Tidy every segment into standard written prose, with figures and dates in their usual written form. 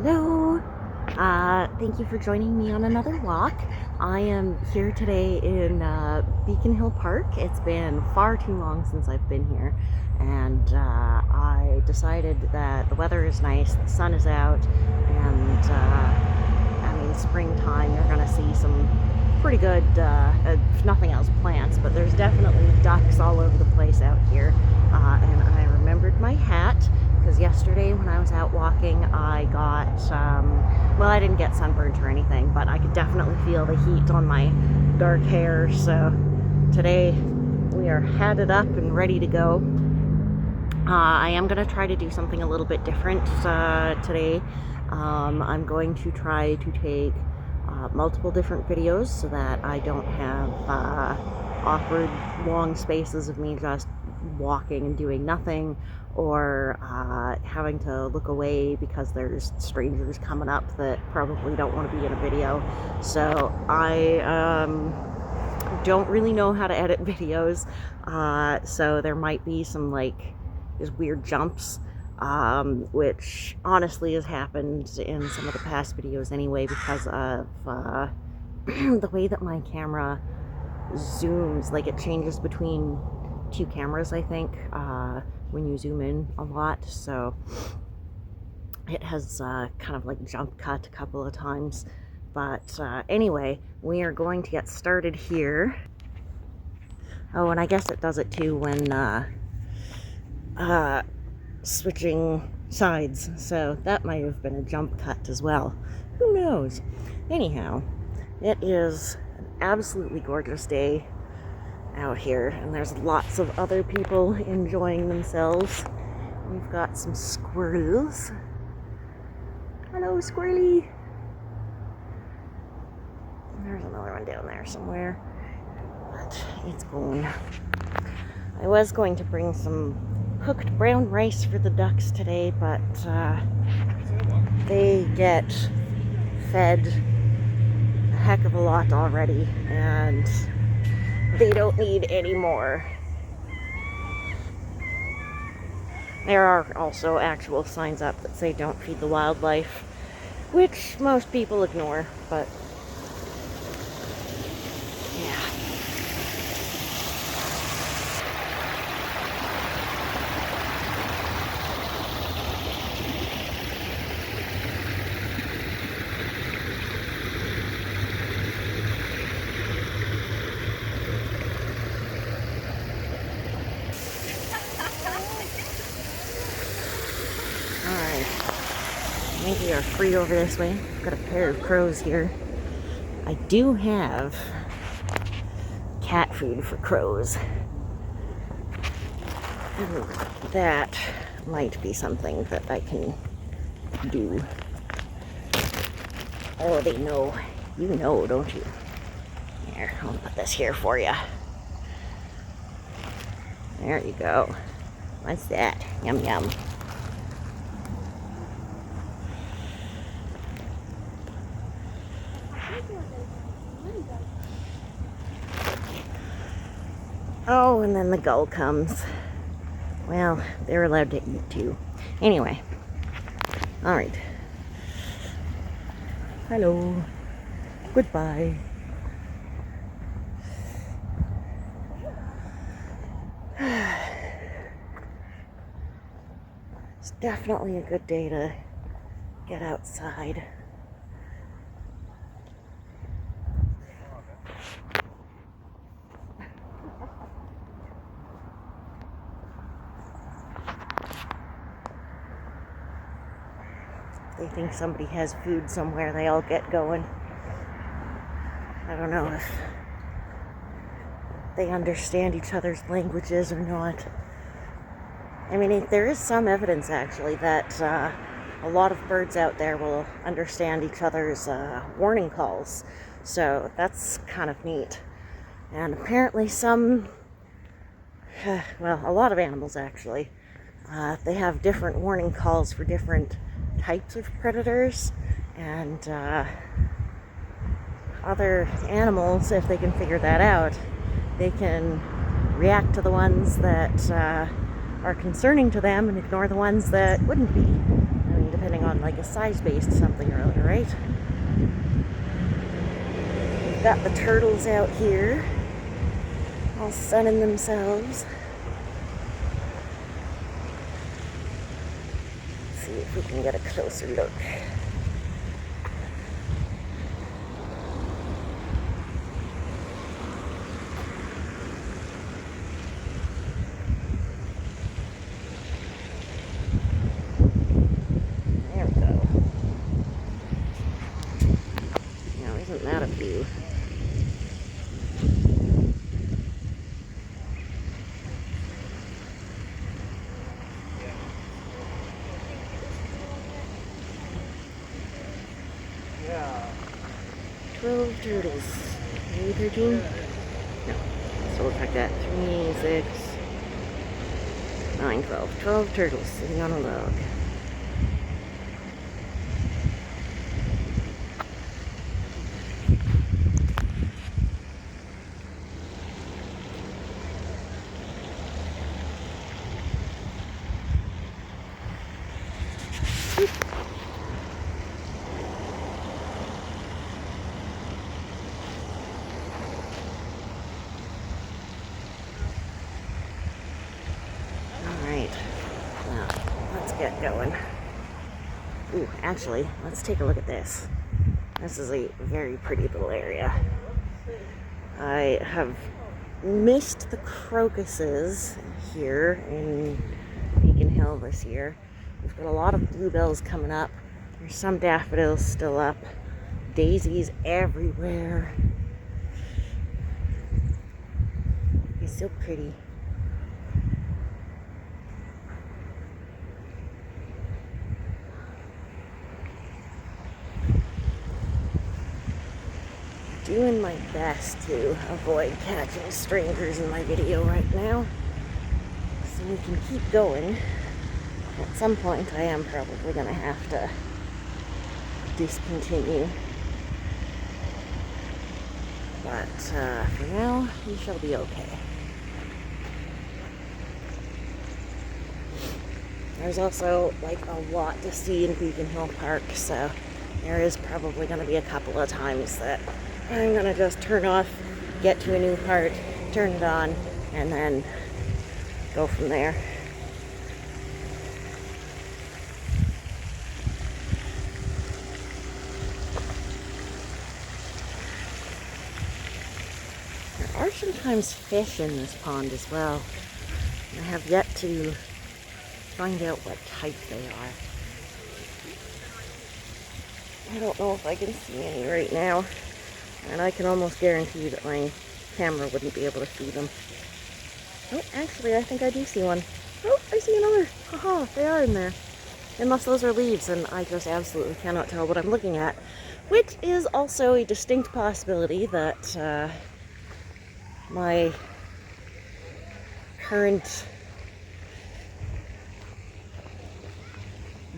Hello. Thank you for joining me on another walk. I am here today in Beacon Hill Park. It's been far too long since I've been here, and I decided that the weather is nice, the sun is out, and springtime, you're gonna see some pretty good, if nothing else, plants, but there's definitely ducks all over the place out here. And I remembered my hat, because yesterday when I was out walking, I got, well, I didn't get sunburnt or anything, but I could definitely feel the heat on my dark hair. So today we are hatted up and ready to go. I am going to try to do something a little bit different today. I'm going to try to take multiple different videos so that I don't have awkward long spaces of me just walking and doing nothing, or having to look away because there's strangers coming up that probably don't want to be in a video. So I don't really know how to edit videos, so there might be some just weird jumps, which honestly has happened in some of the past videos anyway, because of the way that my camera zooms. Like, it changes between two cameras, I think, when you zoom in a lot, so it has kind of like jump cut a couple of times. But anyway, we are going to get started here. Oh, and I guess it does it too when switching sides, so that might have been a jump cut as well. Who knows? Anyhow, it is an absolutely gorgeous day out here, and there's lots of other people enjoying themselves. We've got some squirrels. Hello, squirrely. There's another one down there somewhere, but it's gone. I was going to bring some cooked brown rice for the ducks today, but they get fed a heck of a lot already, and they don't need any more. There are also actual signs up that say don't feed the wildlife, which most people ignore, but yeah. Alright, I think we are free over this way. I've got a pair of crows here. I do have cat food for crows. And that might be something that I can do. Oh, they know. You know, don't you? Here, I'll put this here for you. There you go. What's that? Yum yum. Oh, and then the gull comes. Well, they're allowed to eat too. Anyway. Alright. Hello. Goodbye. It's definitely a good day to get outside. They think somebody has food somewhere, they all get going. I don't know if they understand each other's languages or not. I mean, there is some evidence, actually, that a lot of birds out there will understand each other's warning calls. So that's kind of neat. And apparently some, well, a lot of animals, actually, they have different warning calls for different types of predators, and other animals, if they can figure that out, they can react to the ones that are concerning to them and ignore the ones that wouldn't be. I mean, depending on like a size-based something or other, right? We've got the turtles out here, all sunning themselves. Let's see if we can get a closer look. There we go. Now, isn't that a view? Yeah. 12 turtles. Maybe 13? No. So looks like that. 3, 6, 9, 12. 12 turtles sitting on a log. Alright. Now, let's get going. Ooh, actually, let's take a look at this. This is a very pretty little area. I have missed the crocuses here in Beacon Hill this year. We've got a lot of bluebells coming up. There's some daffodils still up. Daisies everywhere. It's so pretty. Doing my best to avoid catching strangers in my video right now, so we can keep going. At some point I am probably going to have to discontinue, but for now we shall be okay. There's also like a lot to see in Beacon Hill Park, so there is probably going to be a couple of times that I'm gonna just turn off, get to a new part, turn it on, and then go from there. There are sometimes fish in this pond as well. I have yet to find out what type they are. I don't know if I can see any right now. And I can almost guarantee that my camera wouldn't be able to see them. Oh, actually, I think I do see one. Oh, I see another. Haha, they are in there. Unless those are leaves, and I just absolutely cannot tell what I'm looking at. Which is also a distinct possibility that my current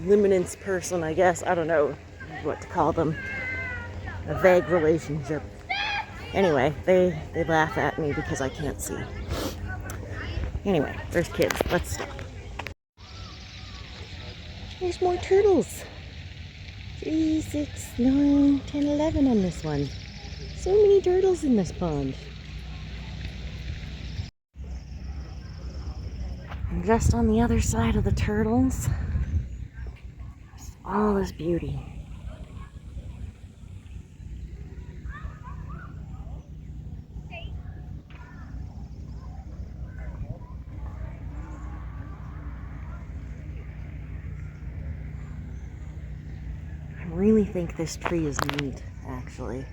luminance person, I guess, I don't know what to call them, a vague relationship. Anyway, they laugh at me because I can't see. Anyway, there's kids. Let's stop. There's more turtles. 3, 6, 9, 10, 11 on this one. So many turtles in this pond. And just on the other side of the turtles, there's all this beauty. I really think this tree is neat, actually.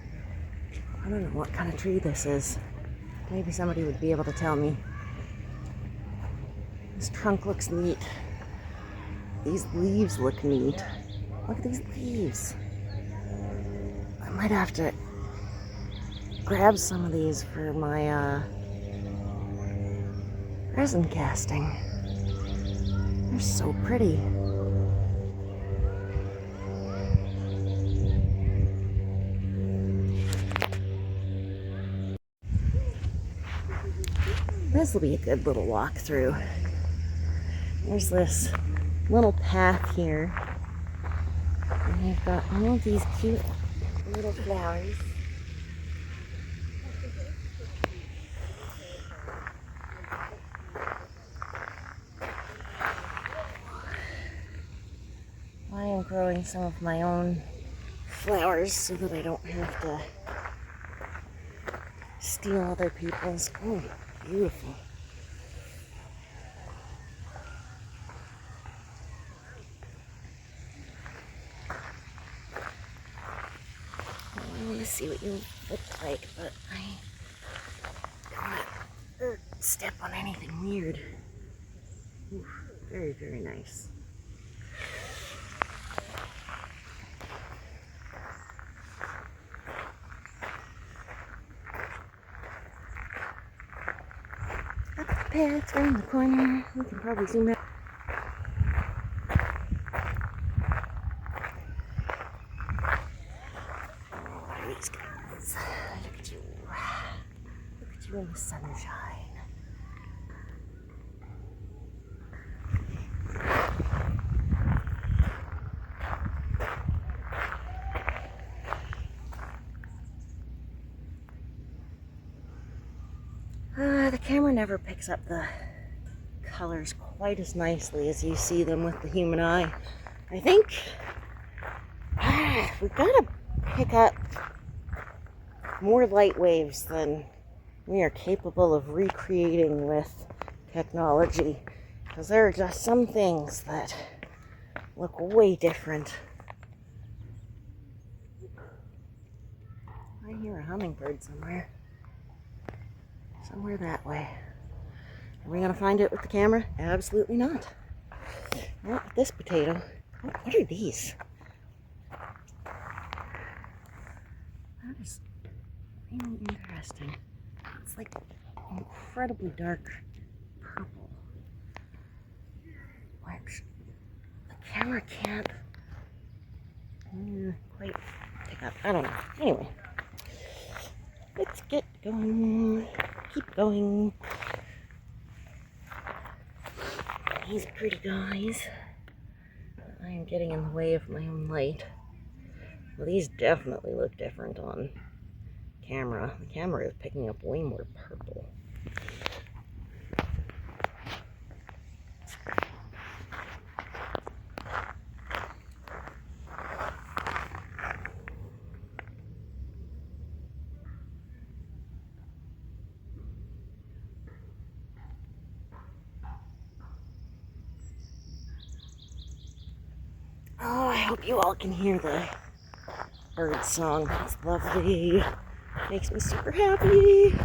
I don't know what kind of tree this is. Maybe somebody would be able to tell me. This trunk looks neat. These leaves look neat. Look at these leaves. I might have to grab some of these for my resin casting. They're so pretty. This will be a good little walk through. There's this little path here And you've got all of these cute little flowers. I am growing some of my own flowers so that I don't have to steal other people's. Oh, beautiful. I want to see what you look like, but I don't want to step on anything weird. Ooh, very, very nice. Pets around the corner. We can probably zoom out. Oh, what are these guys? Look at you. Look at you in the sunshine. The camera never picks up the colors quite as nicely as you see them with the human eye. I think we've got to pick up more light waves than we are capable of recreating with technology, because there are just some things that look way different. I hear a hummingbird somewhere. Somewhere that way. Are we going to find it with the camera? Absolutely not. Not with this potato. Oh, what are these? That is really interesting. It's like incredibly dark purple, which the camera can't quite pick up. I don't know. Anyway, let's get going. Keep going. These pretty guys. I am getting in the way of my own light. Well, these definitely look different on camera. The camera is picking up way more purple. Oh, I hope you all can hear the bird song. It's lovely. Makes me super happy.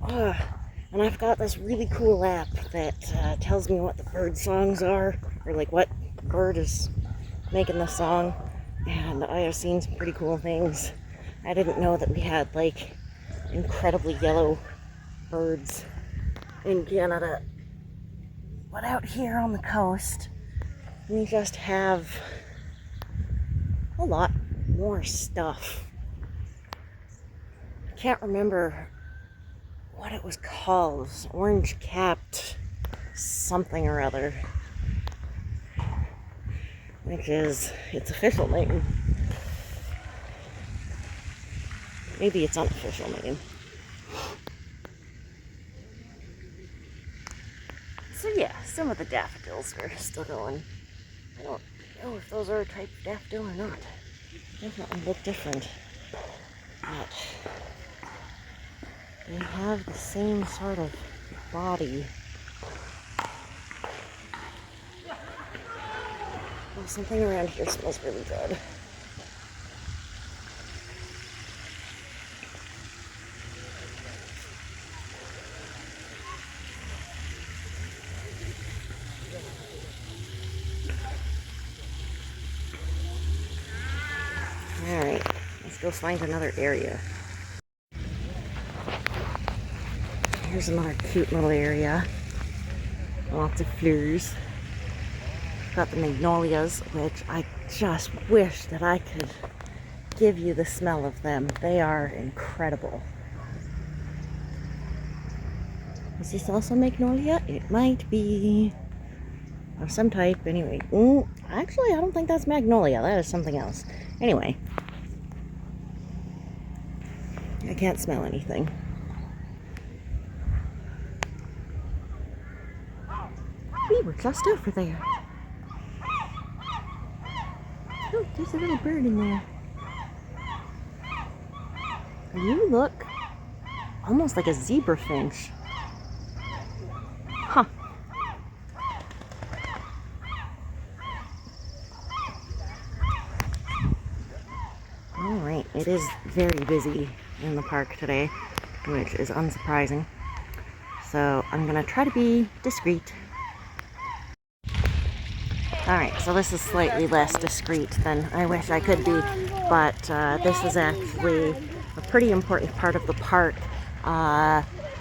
Oh, and I've got this really cool app that tells me what the bird songs are, or like what bird is making the song. And I have seen some pretty cool things. I didn't know that we had like incredibly yellow birds in Canada. But out here on the coast, we just have a lot more stuff. I can't remember what it was called. It was orange-capped something or other. Which is its official name. Maybe its unofficial name. So yeah, some of the daffodils are still going. I don't know if those are a type of daffodil or not. Definitely look different. But they have the same sort of body. Oh, something around here smells really good. Alright, let's go find another area. Here's another cute little area. Lots of flowers. Got the magnolias, which I just wish that I could give you the smell of them. They are incredible. Is this also magnolia? It might be. of some type. Anyway, actually, I don't think that's magnolia. That is something else. Anyway, I can't smell anything. We were just over there. Oh, there's a little bird in there. You look almost like a zebra finch. Huh. Alright, it is very busy in the park today, which is unsurprising. So I'm gonna try to be discreet. Alright, so this is slightly less discreet than I wish I could be, but this is actually a pretty important part of the park.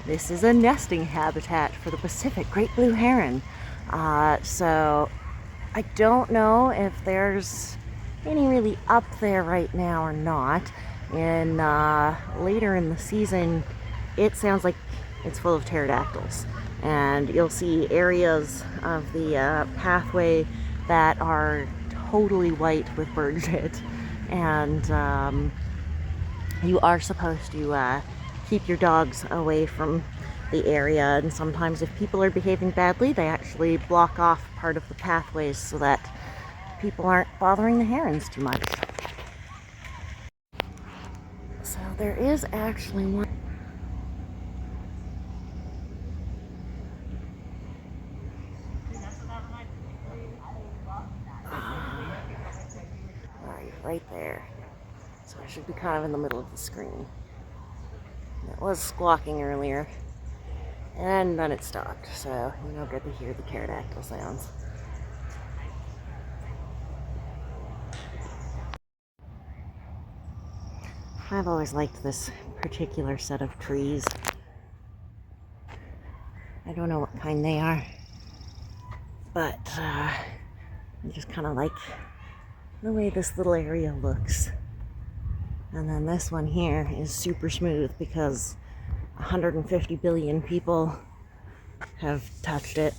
This is a nesting habitat for the Pacific great blue heron. So I don't know if there's any really up there right now or not. And later in the season, it sounds like it's full of pterodactyls. And you'll see areas of the pathway that are totally white with bird shit. And you are supposed to keep your dogs away from the area, and sometimes if people are behaving badly, they actually block off part of the pathways so that people aren't bothering the herons too much. So there is actually one. Right there. So I should be kind of in the middle of the screen. It was squawking earlier, and then it stopped, so you know, good to hear the pterodactyl sounds. I've always liked this particular set of trees. I don't know what kind they are, but I just kind of like the way this little area looks. And then this one here is super smooth because 150 billion people have touched it.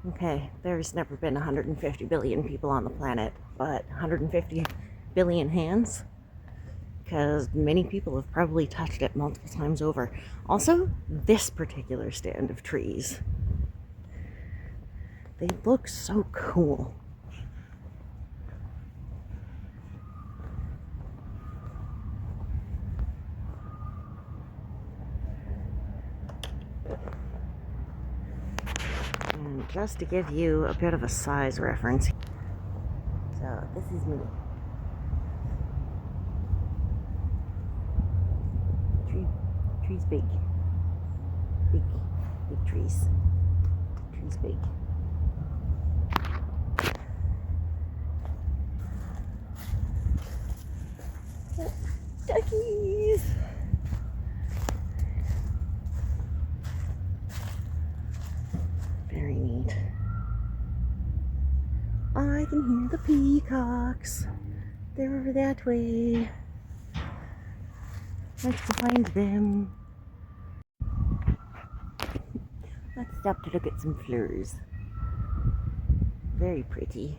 Okay, there's never been 150 billion people on the planet, but 150 billion hands, because many people have probably touched it multiple times over. Also, this particular stand of trees, they look so cool. And just to give you a bit of a size reference, so this is me. Trees big. Big trees. Trees big. Duckies! Very neat. I can hear the peacocks. They're over that way. Let's go find them. Let's stop to look at some flowers. Very pretty.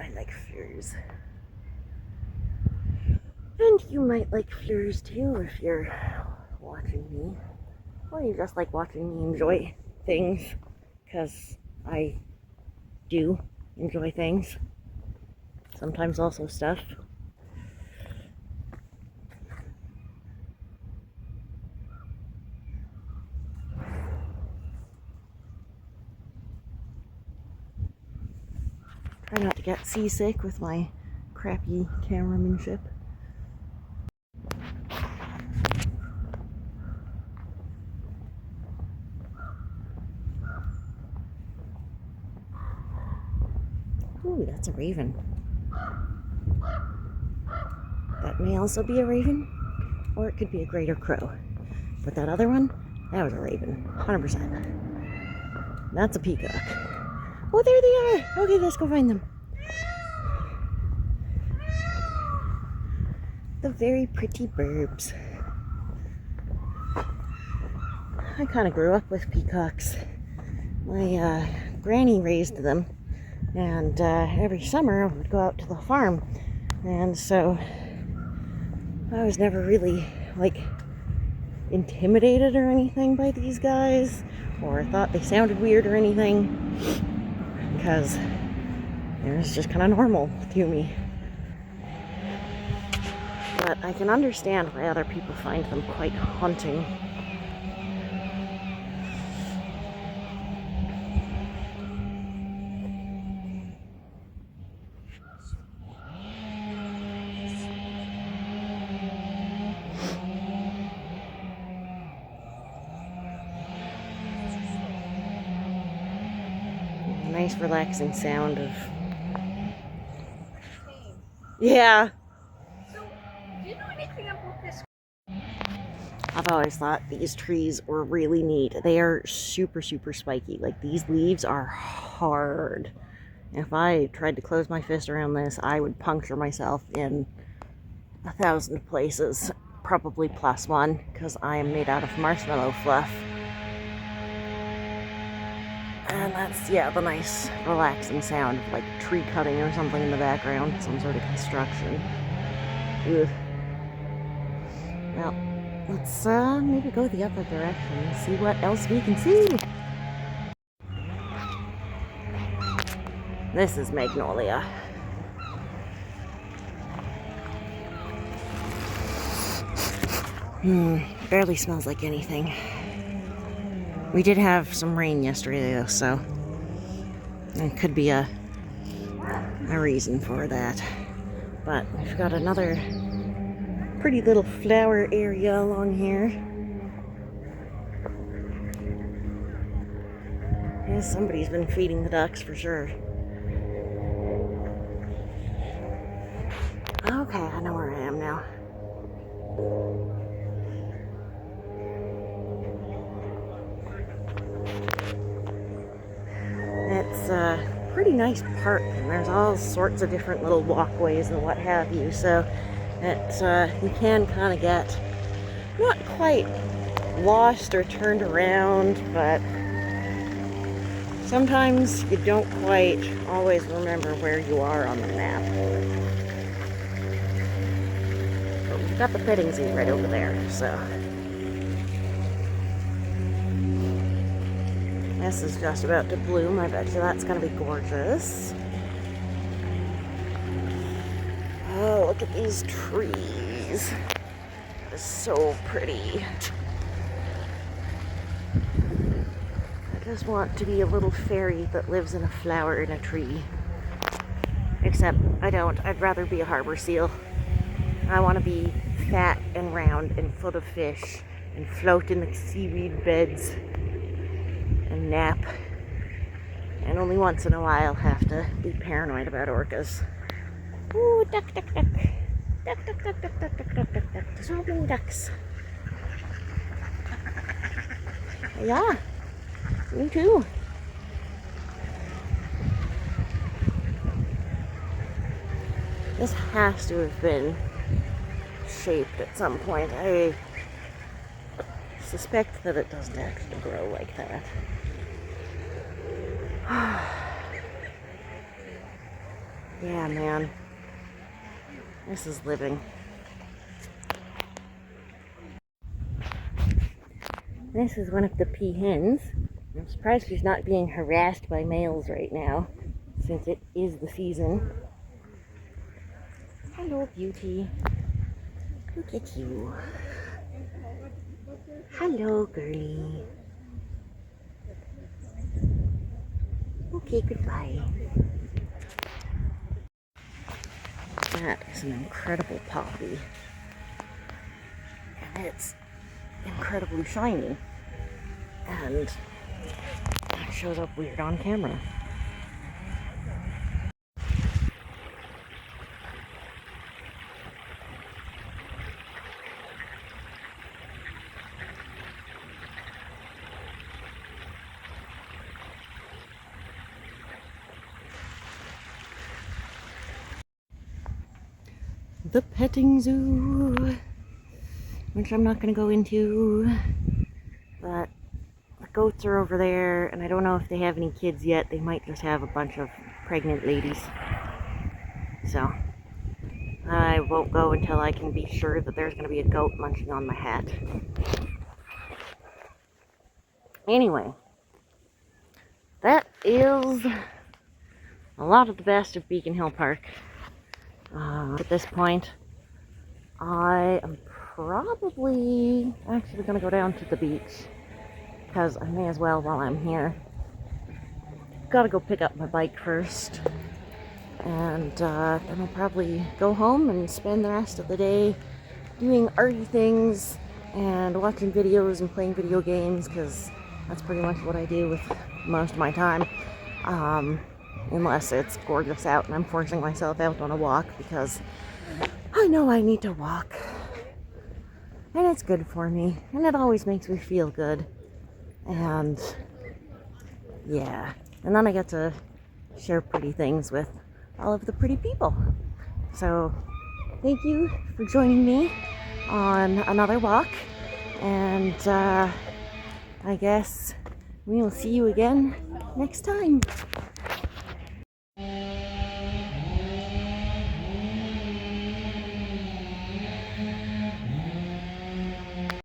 I like flowers. And you might like flowers too if you're watching me. Or you just like watching me enjoy things. Because I do enjoy things. Sometimes also stuff. Try not to get seasick with my crappy cameramanship. Ooh, that's a raven. That may also be a raven, or it could be a greater crow. But that other one, that was a raven, 100%. That's a peacock. Oh, there they are! Okay, let's go find them. the very pretty burbs. I kind of grew up with peacocks. My granny raised them, and every summer I would go out to the farm, and so I was never really like intimidated or anything by these guys, or thought they sounded weird or anything, because it was just kind of normal to me. But I can understand why other people find them quite haunting. Nice relaxing sound of... Yeah. So, do you know anything about this? I've always thought these trees were really neat. They are super, super spiky. Like, these leaves are hard. If I tried to close my fist around this, I would puncture myself in 1,000 places. Probably plus one, because I am made out of marshmallow fluff. And that's, yeah, the nice relaxing sound of like tree cutting or something in the background, some sort of construction. Ugh. Well, let's maybe go the other direction and see what else we can see. This is magnolia. Barely smells like anything. We did have some rain yesterday though, so it could be a reason for that. But we've got another pretty little flower area along here. Yeah, somebody's been feeding the ducks for sure. Okay, I know where I am now. It's a pretty nice park, and there's all sorts of different little walkways and what have you, so it's you can kind of get not quite lost or turned around, but sometimes you don't quite always remember where you are on the map. But we've got the petting zoo right over there, so this is just about to bloom. I bet you that's gonna be gorgeous. Oh, look at these trees. They're so pretty. I just want to be a little fairy that lives in a flower in a tree. Except I don't. I'd rather be a harbor seal. I want to be fat and round and full of fish and float in the seaweed beds and nap. And only once in a while have to be paranoid about orcas. Ooh, duck, duck, duck. Duck, duck, duck, duck, duck, duck, duck, duck, duck. There's so many ducks. Yeah, me too. This has to have been shaped at some point. I suspect that it doesn't actually grow like that. Yeah, man. This is living. This is one of the peahens. I'm surprised she's not being harassed by males right now, since it is the season. Hello, beauty. Look at you. Hello, girlie. Okay, goodbye. That is an incredible poppy. And it's incredibly shiny. And it shows up weird on camera. the petting zoo, which I'm not going to go into, but the goats are over there, and I don't know if they have any kids yet. They might just have a bunch of pregnant ladies. So I won't go until I can be sure that there's going to be a goat munching on my hat. Anyway, that is a lot of the best of Beacon Hill Park. At this point, I am probably actually going to go down to the beach, because I may as well while I'm here. Gotta go pick up my bike first, and then I'll probably go home and spend the rest of the day doing arty things and watching videos and playing video games, because that's pretty much what I do with most of my time, unless it's gorgeous out and I'm forcing myself out on a walk, because I know I need to walk, and it's good for me, and it always makes me feel good. And yeah, and then I get to share pretty things with all of the pretty people. So thank you for joining me on another walk, and I guess we will see you again next time.